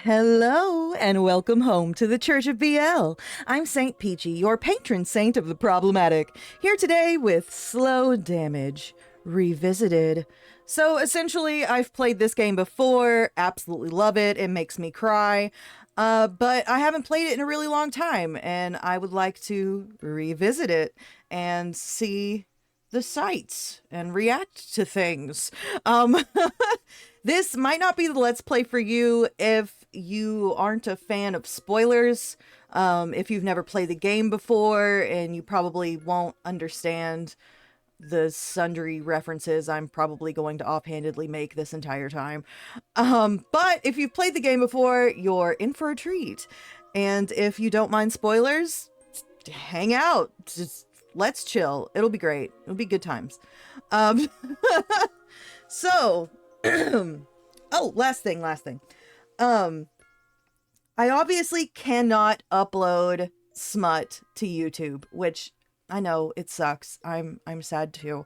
Hello and welcome home to the Church of BL. I'm Saint Peachy, your patron saint of the problematic, here today with Slow Damage Revisited. So essentially, I've played this game before, absolutely love it, it makes me cry, but I haven't played it in a really long time, and I would like to revisit it and see the sights and react to things. This might not be the Let's Play for you if you aren't a fan of spoilers, if you've never played the game before, and you probably won't understand the sundry references I'm probably going to offhandedly make this entire time. But if you've played the game before, you're in for a treat. And if you don't mind spoilers, hang out. Just let's chill. It'll be great. It'll be good times. So... oh, last thing. I obviously cannot upload smut to YouTube, which I know it sucks. I'm sad too.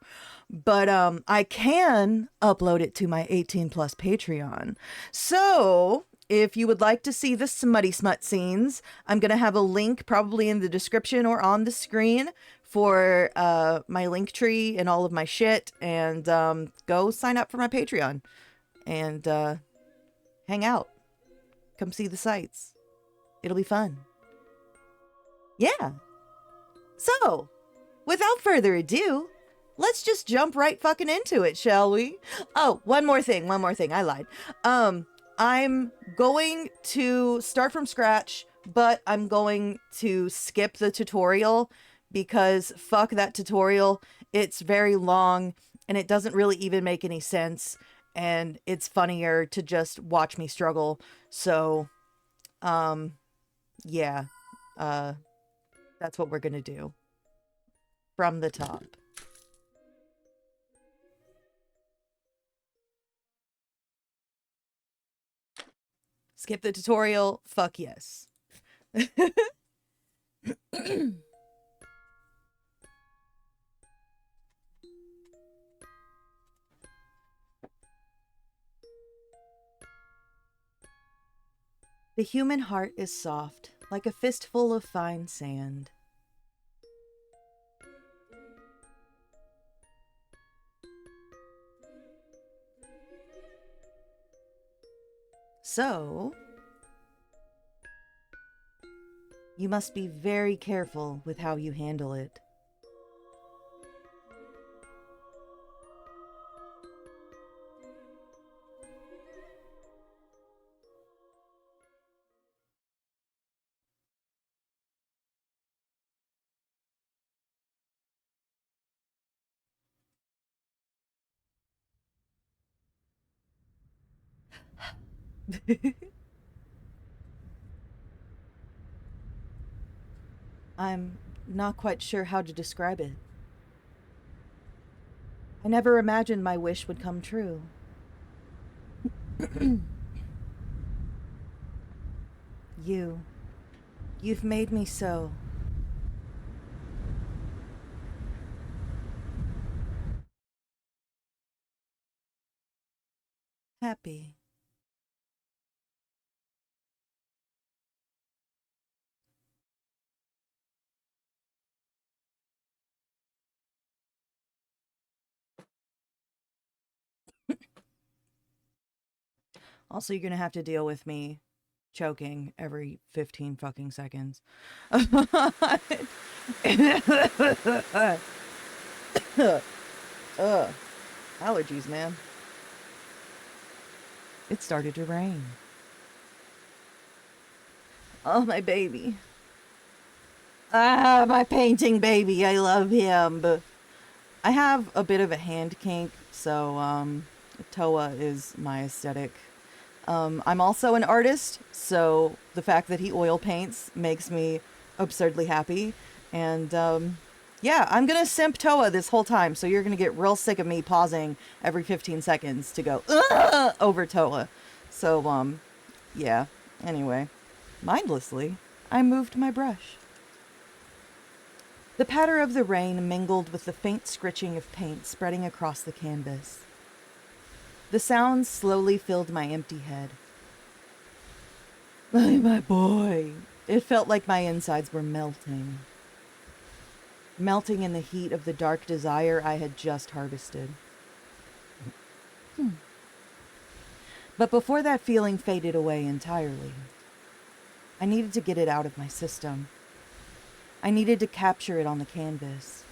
But I can upload it to my 18+ Patreon. So, if you would like to see the smutty smut scenes, I'm going to have a link probably in the description or on the screen for my link tree and all of my shit, and go sign up for my Patreon and hang out. Come see the sights. It'll be fun. Yeah. So, without further ado, let's just jump right fucking into it, shall we? Oh, one more thing. I lied. I'm going to start from scratch, but I'm going to skip the tutorial because fuck that tutorial. It's very long and it doesn't really even make any sense, and it's funnier to just watch me struggle. So, yeah, that's what we're gonna do from the top. Skip the tutorial, fuck yes. The human heart is soft, like a fistful of fine sand. So, you must be very careful with how you handle it. I'm not quite sure how to describe it. I never imagined my wish would come true. You've made me so happy. Also, you're gonna have to deal with me choking every 15 fucking seconds. Allergies, man. It started to rain. Oh, my baby. Ah, my painting baby. I love him. But I have a bit of a hand kink, so Toa is my aesthetic. I'm also an artist, so the fact that he oil paints makes me absurdly happy. And yeah, I'm gonna simp Toa this whole time, so you're gonna get real sick of me pausing every 15 seconds to go over Toa. So yeah. Anyway, mindlessly, I moved my brush. The patter of the rain mingled with the faint scritching of paint spreading across the canvas. The sounds slowly filled my empty head. My boy. It felt like my insides were melting. Melting in the heat of the dark desire I had just harvested. But before that feeling faded away entirely, I needed to get it out of my system. I needed to capture it on the canvas.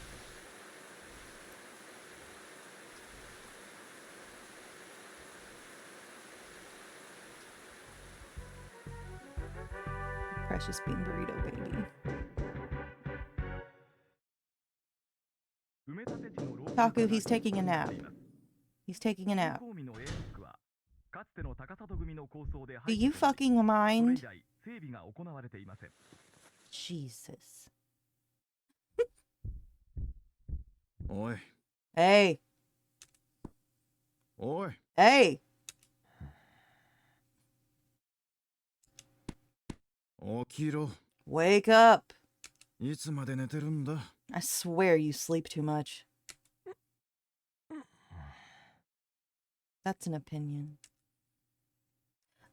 Precious bean burrito, baby. Taku, he's taking a nap. He's taking a nap. Do you fucking mind? Jesus. Oi. Hey. Oi. Hey. 起きろ。 Wake up. いつまで寝てるんだ。 I swear you sleep too much. That's an opinion.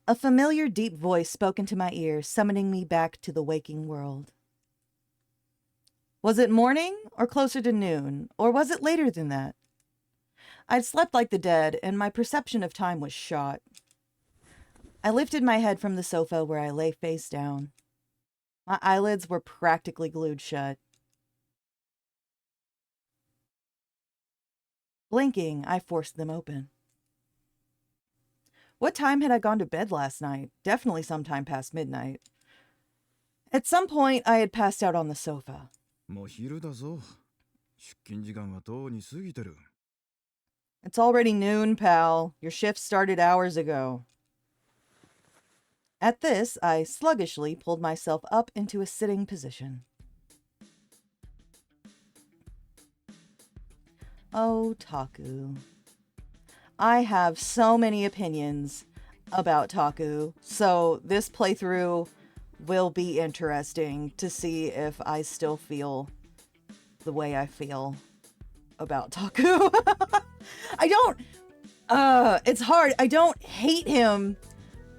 A familiar deep voice spoke into my ear, summoning me back to the waking world. Was it morning, or closer to noon, or was it later than that? I'd slept like the dead, and my perception of time was shot. I lifted my head from the sofa where I lay face down. My eyelids were practically glued shut. Blinking, I forced them open. What time had I gone to bed last night? Definitely sometime past midnight. At some point, I had passed out on the sofa. もう昼だぞ。出勤時間はとうに過ぎてる。 It's already noon, pal. Your shift started hours ago. At this, I sluggishly pulled myself up into a sitting position. Oh, Taku. I have so many opinions about Taku, so this playthrough will be interesting to see if I still feel the way I feel about Taku. It's hard. I don't hate him,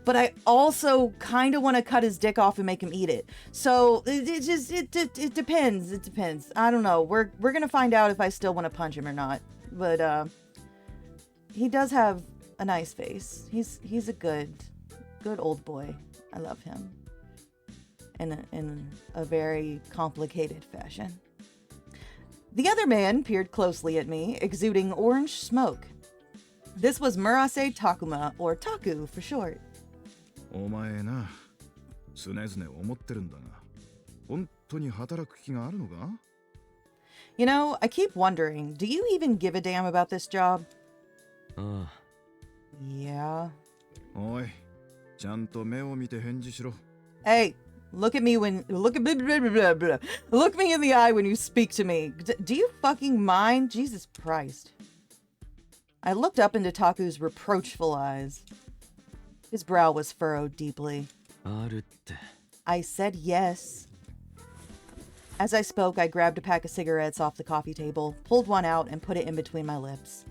but I also kind of want to cut his dick off and make him eat it. So it depends. It depends. I don't know. We're gonna find out if I still want to punch him or not. But he does have a nice face. He's a good old boy. I love him. In a very complicated fashion. The other man peered closely at me, exuding orange smoke. This was Murase Takuma, or Taku for short. お前な、常々思ってるんだが、本当に働く気があるのか? You know, I keep wondering, do you even give a damn about this job? Yeah. おい、ちゃんと目を見て返事しろ。 Hey, look me in the eye when you speak to me. Do you fucking mind? Jesus Christ. I looked up into Taku's reproachful eyes. His brow was furrowed deeply. I said yes. As I spoke, I grabbed a pack of cigarettes off the coffee table, pulled one out, and put it in between my lips.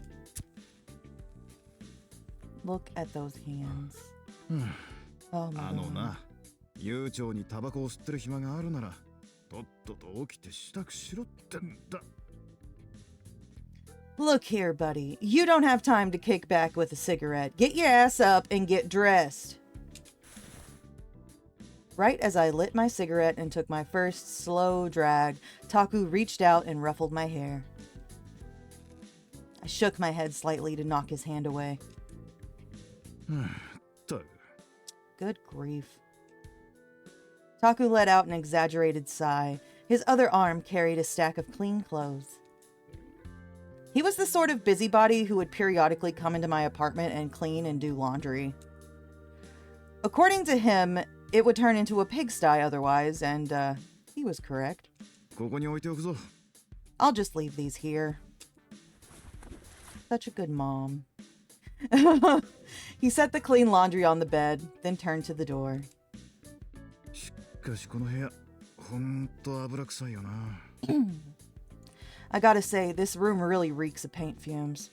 Look at those hands. Oh my あの God. な、悠長にタバコを吸ってる暇があるなら、とっとと起きて支度しろってんだ。 Look here, buddy. You don't have time to kick back with a cigarette. Get your ass up and get dressed. Right as I lit my cigarette and took my first slow drag, Taku reached out and ruffled my hair. I shook my head slightly to knock his hand away. Good grief. Taku let out an exaggerated sigh. His other arm carried a stack of clean clothes. He was the sort of busybody who would periodically come into my apartment and clean and do laundry. According to him, it would turn into a pigsty otherwise, and he was correct. ここに置いておくぞ。 I'll just leave these here. Such a good mom. He set the clean laundry on the bed, then turned to the door. しかしこの部屋、ほんと油臭いよな。 I gotta say, this room really reeks of paint fumes.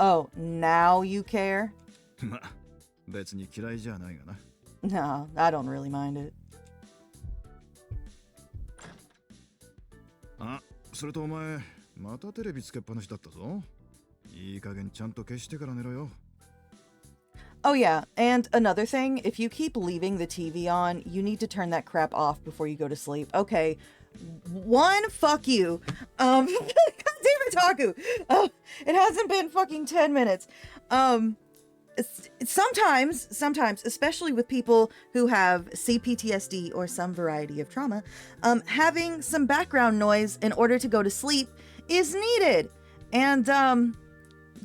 Oh, now you care? ま、別に嫌いじゃないがな。No, I don't really mind it. あ、それとお前、またテレビつけっぱなしだったぞ。いい加減ちゃんと消してから寝ろよ。Oh yeah, and another thing, if you keep leaving the TV on, you need to turn that crap off before you go to sleep. Okay, one, fuck you. God damn it, Taku! It hasn't been fucking 10 minutes. Sometimes, especially with people who have CPTSD or some variety of trauma, having some background noise in order to go to sleep is needed. And,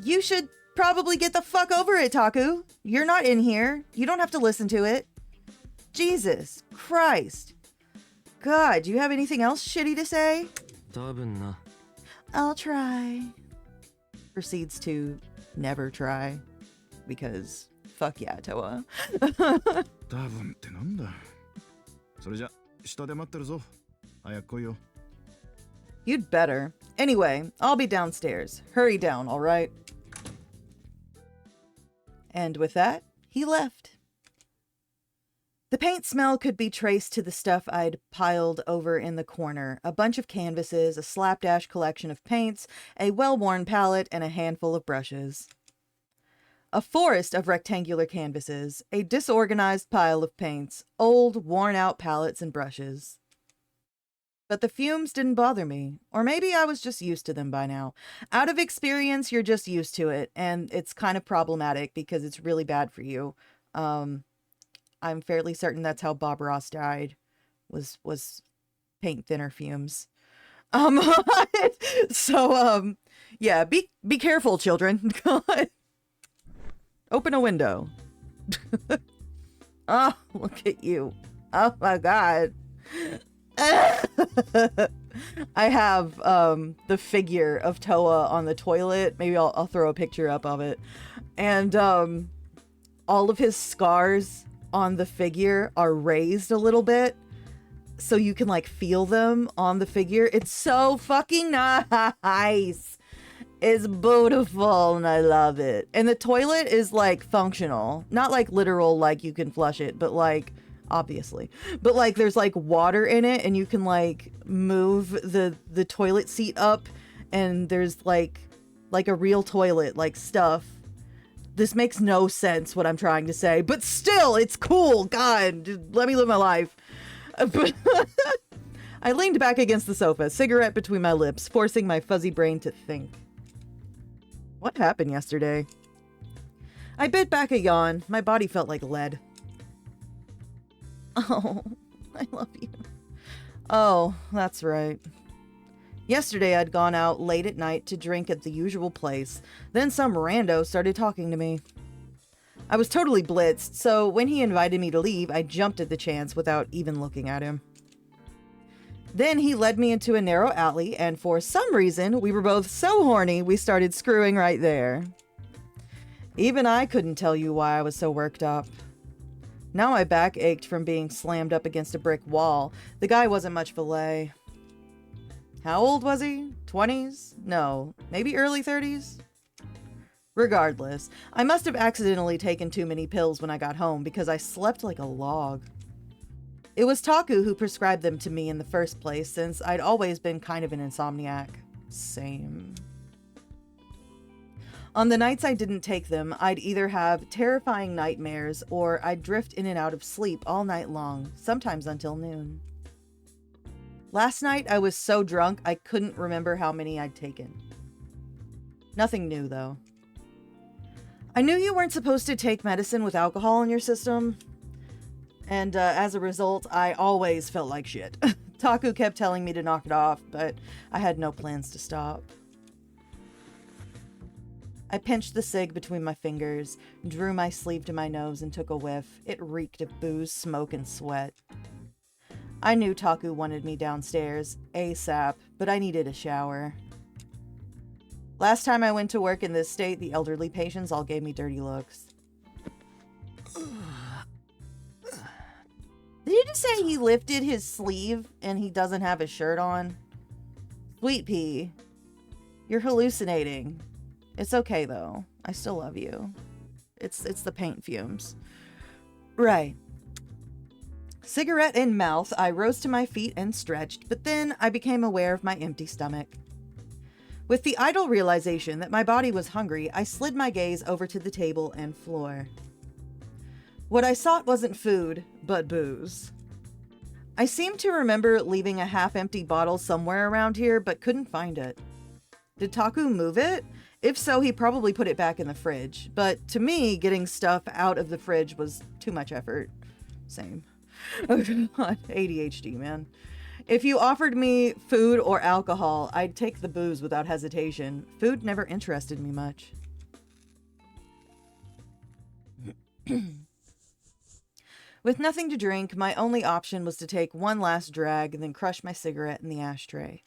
you should probably get the fuck over it, Taku. You're not in here. You don't have to listen to it. Jesus Christ. God, do you have anything else shitty to say? 多分な。 I'll try. Proceeds to never try. Because fuck yeah, Toa. 多分ってなんだ。それじゃ、下で待ってるぞ。早く来いよ。You'd better. Anyway, I'll be downstairs. Hurry down, alright? And with that, he left. The paint smell could be traced to the stuff I'd piled over in the corner. A bunch of canvases, a slapdash collection of paints, a well-worn palette, and a handful of brushes. A forest of rectangular canvases, a disorganized pile of paints, old, worn-out palettes and brushes. But the fumes didn't bother me, or maybe I was just used to them by now. Out of experience, you're just used to it, and it's kind of problematic because it's really bad for you. I'm fairly certain that's how Bob Ross died, was paint thinner fumes. Yeah, be careful, children. Open a window. Oh, look at you. Oh my God. I have the figure of Toa on the toilet. Maybe I'll throw a picture up of it. And all of his scars on the figure are raised a little bit so you can like feel them on the figure. It's so fucking nice. It's beautiful and I love it. And the toilet is like functional, not like literal like you can flush it, but like obviously, but like there's like water in it and you can like move the toilet seat up and there's like a real toilet, like stuff. This makes no sense what I'm trying to say, but still it's cool. God, just let me live my life. I leaned back against the sofa, cigarette between my lips, forcing my fuzzy brain to think. What happened yesterday? I bit back a yawn. My body felt like lead. Oh, I love you. Oh, that's right. Yesterday I'd gone out late at night to drink at the usual place. Then some rando started talking to me. I was totally blitzed, so when he invited me to leave, I jumped at the chance without even looking at him. Then he led me into a narrow alley, and for some reason, we were both so horny we started screwing right there. Even I couldn't tell you why I was so worked up. Now my back ached from being slammed up against a brick wall. The guy wasn't much filet. How old was he? 20s? No, maybe early 30s? Regardless, I must have accidentally taken too many pills when I got home because I slept like a log. It was Taku who prescribed them to me in the first place, since I'd always been kind of an insomniac. Same. On the nights I didn't take them, I'd either have terrifying nightmares or I'd drift in and out of sleep all night long, sometimes until noon. Last night I was so drunk I couldn't remember how many I'd taken. Nothing new, though. I knew you weren't supposed to take medicine with alcohol in your system, and as a result, I always felt like shit. Taku kept telling me to knock it off, but I had no plans to stop. I pinched the cig between my fingers, drew my sleeve to my nose, and took a whiff. It reeked of booze, smoke, and sweat. I knew Taku wanted me downstairs, ASAP, but I needed a shower. Last time I went to work in this state, the elderly patients all gave me dirty looks. Did you just say he lifted his sleeve and he doesn't have his shirt on? Sweet pea, you're hallucinating. It's okay though. I still love you. It's the paint fumes. Right. Cigarette in mouth, I rose to my feet and stretched, but then I became aware of my empty stomach. With the idle realization that my body was hungry, I slid my gaze over to the table and floor. What I sought wasn't food, but booze. I seemed to remember leaving a half-empty bottle somewhere around here, but couldn't find it. Did Taku move it? If so, he probably put it back in the fridge. But to me, getting stuff out of the fridge was too much effort. Same. Oh God, ADHD, man. If you offered me food or alcohol, I'd take the booze without hesitation. Food never interested me much. With nothing to drink, my only option was to take one last drag and then crush my cigarette in the ashtray.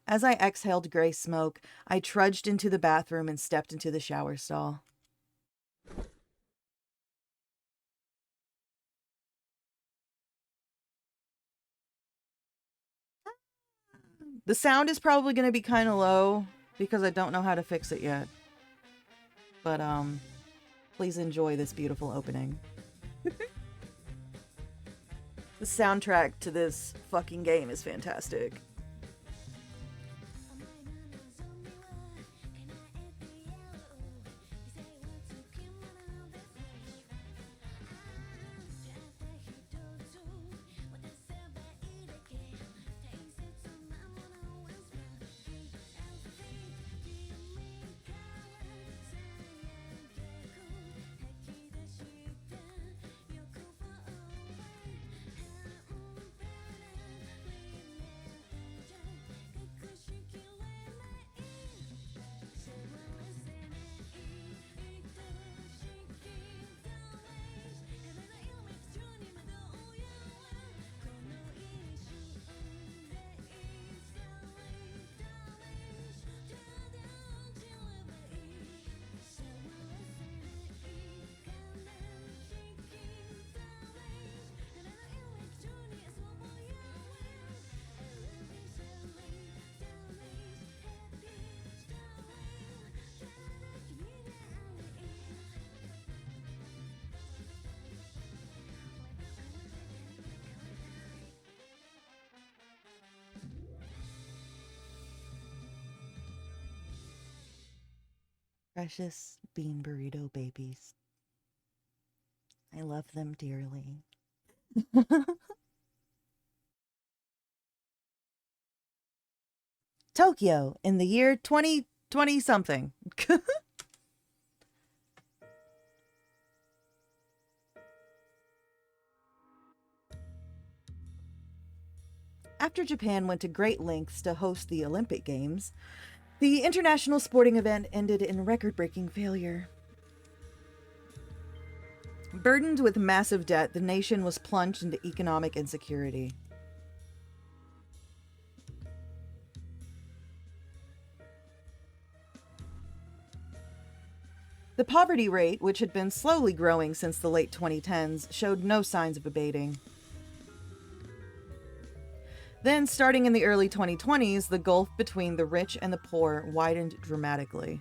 As I exhaled gray smoke, I trudged into the bathroom and stepped into the shower stall. The sound is probably going to be kind of low because I don't know how to fix it yet. But, please enjoy this beautiful opening. The soundtrack to this fucking game is fantastic. Precious bean burrito babies. I love them dearly. Tokyo in the year 2020 something. After Japan went to great lengths to host the Olympic Games, the international sporting event ended in record-breaking failure. Burdened with massive debt, the nation was plunged into economic insecurity. The poverty rate, which had been slowly growing since the late 2010s, showed no signs of abating. Then, starting in the early 2020s, the gulf between the rich and the poor widened dramatically.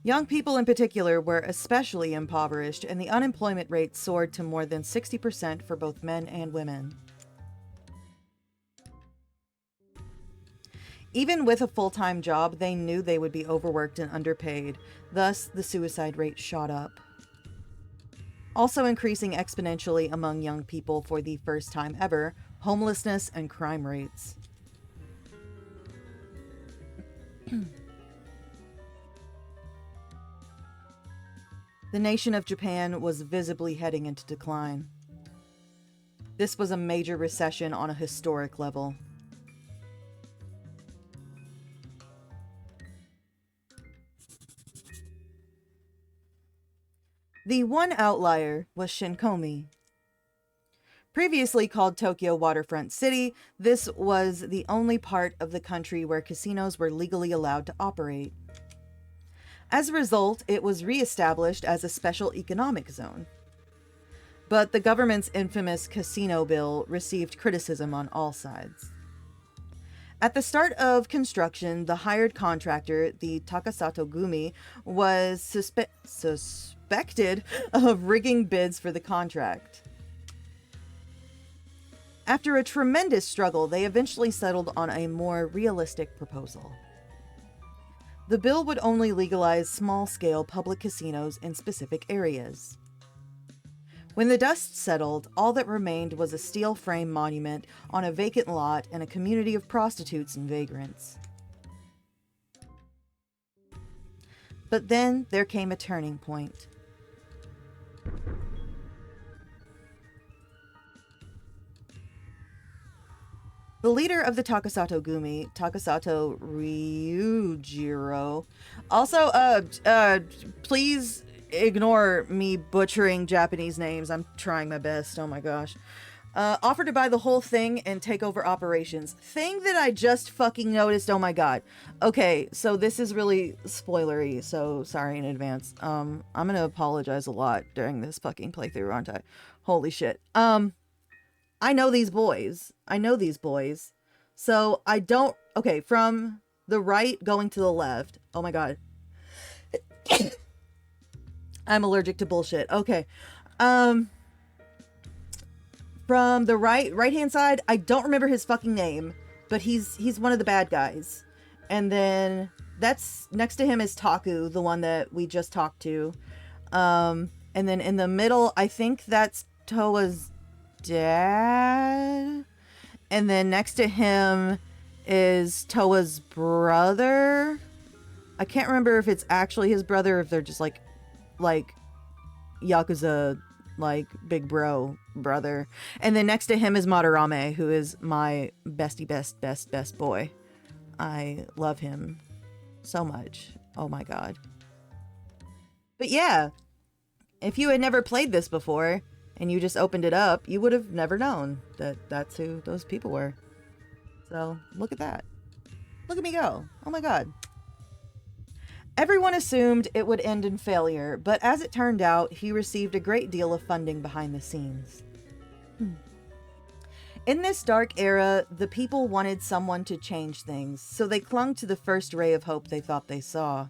Young people in particular were especially impoverished, and the unemployment rate soared to more than 60% for both men and women. Even with a full-time job, they knew they would be overworked and underpaid. Thus, the suicide rate shot up. Also increasing exponentially among young people for the first time ever, homelessness and crime rates. The nation of Japan was visibly heading into decline. This was a major recession on a historic level. The one outlier was Shinkomi. Previously called Tokyo Waterfront City, this was the only part of the country where casinos were legally allowed to operate. As a result, it was re-established as a special economic zone. But the government's infamous casino bill received criticism on all sides. At the start of construction, the hired contractor, the Takasato Gumi, was suspected of rigging bids for the contract. After a tremendous struggle, they eventually settled on a more realistic proposal. The bill would only legalize small-scale public casinos in specific areas. When the dust settled, all that remained was a steel frame monument on a vacant lot and a community of prostitutes and vagrants. But then there came a turning point. The leader of the Takasato Gumi, Takasato Ryujiro, also, please ignore me butchering Japanese names. I'm trying my best. Oh my gosh. Offered to buy the whole thing and take over operations. Thing that I just fucking noticed. Oh my god. Okay, so this is really spoilery, so sorry in advance. I'm gonna apologize a lot during this fucking playthrough, aren't I? Holy shit. I know these boys. So I don't... Okay, from the right going to the left. Oh my god. I'm allergic to bullshit. Okay. From the right-hand side, I don't remember his fucking name, but he's one of the bad guys. And then that's next to him is Taku, the one that we just talked to. And then in the middle, I think that's Toa's dad. And then next to him is Toa's brother. I can't remember if it's actually his brother or if they're just like Yakuza, like big bro brother. And then next to him is Madarame, who is my bestie best boy. I love him so much. Oh my god. But yeah, if you had never played this before and you just opened it up, you would have never known that that's who those people were. So look at that. Look at me go. Oh my god. Everyone assumed it would end in failure, but as it turned out, he received a great deal of funding behind the scenes. In this dark era, the people wanted someone to change things, so they clung to the first ray of hope they thought they saw.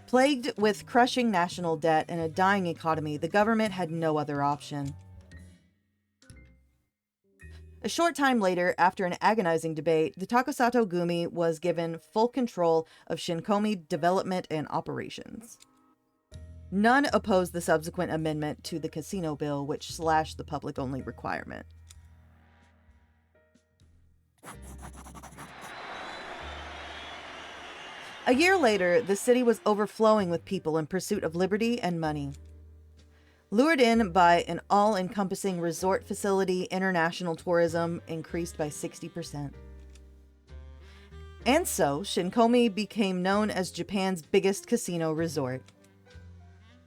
Plagued with crushing national debt and a dying economy, the government had no other option. A short time later, after an agonizing debate, the Takasato Gumi was given full control of Shinkomi development and operations. None opposed the subsequent amendment to the casino bill, which slashed the public-only requirement. A year later, the city was overflowing with people in pursuit of liberty and money. Lured in by an all-encompassing resort facility, international tourism increased by 60%. And so, Shinkomi became known as Japan's biggest casino resort.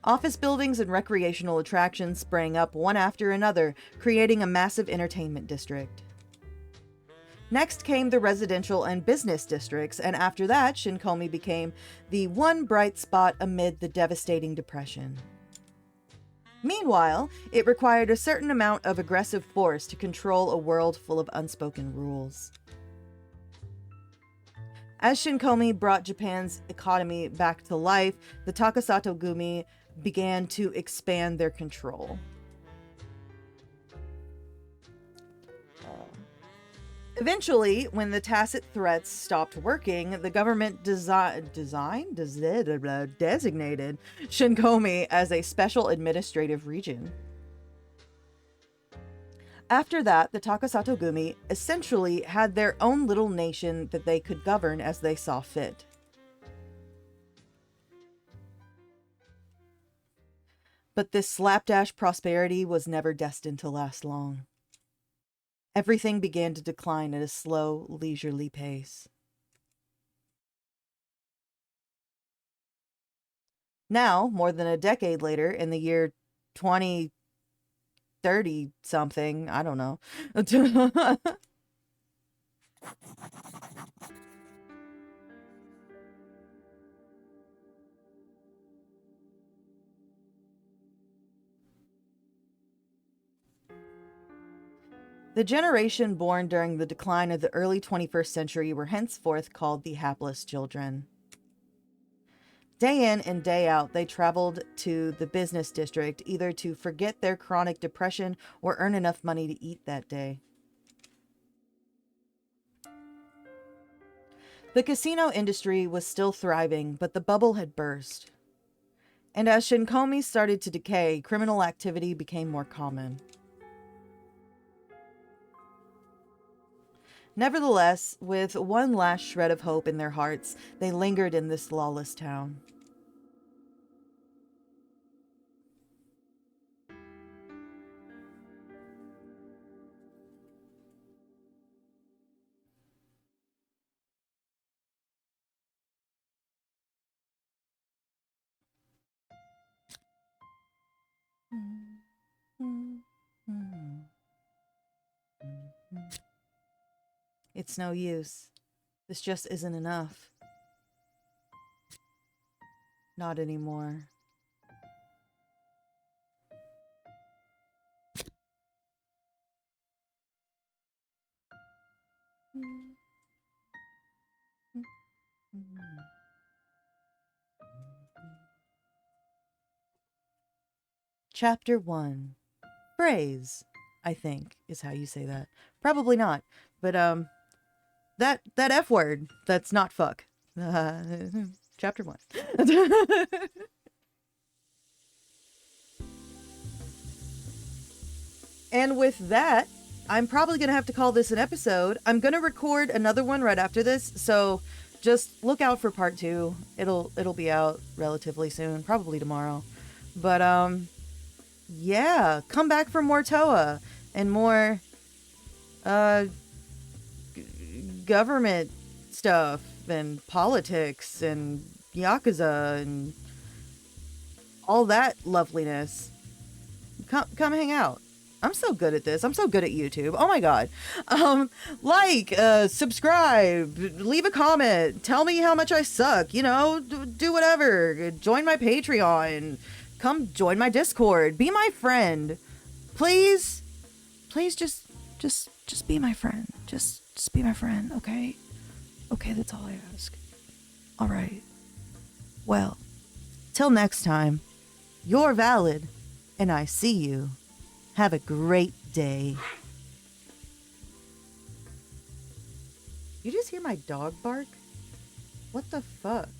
Office buildings and recreational attractions sprang up one after another, creating a massive entertainment district. Next came the residential and business districts, and after that, Shinkomi became the one bright spot amid the devastating depression. Meanwhile, it required a certain amount of aggressive force to control a world full of unspoken rules. As Shinkomi brought Japan's economy back to life, the Takasato Gumi began to expand their control. Eventually, when the tacit threats stopped working, the government designated Shinkomi as a special administrative region. After that, the Takasato Gumi essentially had their own little nation that they could govern as they saw fit. But this slapdash prosperity was never destined to last long. Everything began to decline at a slow, leisurely pace. Now, more than a decade later, in the year 2030 something, I don't know. The generation born during the decline of the early 21st century were henceforth called the hapless children. Day in and day out, they traveled to the business district, either to forget their chronic depression or earn enough money to eat that day. The casino industry was still thriving, but the bubble had burst. And as Shinkomi started to decay, criminal activity became more common. Nevertheless, with one last shred of hope in their hearts, they lingered in this lawless town. It's no use. This just isn't enough. Not anymore. Chapter 1. Phrase, I think, is how you say that. Probably not, but that F word, that's not fuck. Chapter 1. And with that, I'm probably going to have to call this an episode. I'm going to record another one right after this, so just look out for part 2. It'll be out relatively soon, probably tomorrow. But yeah, come back for more Toa and more government stuff and politics and Yakuza and all that loveliness. Come hang out. I'm so good at this. I'm so good at YouTube. Oh my god. Subscribe, leave a comment, tell me how much I suck, you know, do whatever. Join my Patreon. Come join my Discord. Be my friend. Please just be my friend. Just be my friend, okay? Okay, that's all I ask. All right. Well, till next time, you're valid, and I see you. Have a great day. You just hear my dog bark? What the fuck?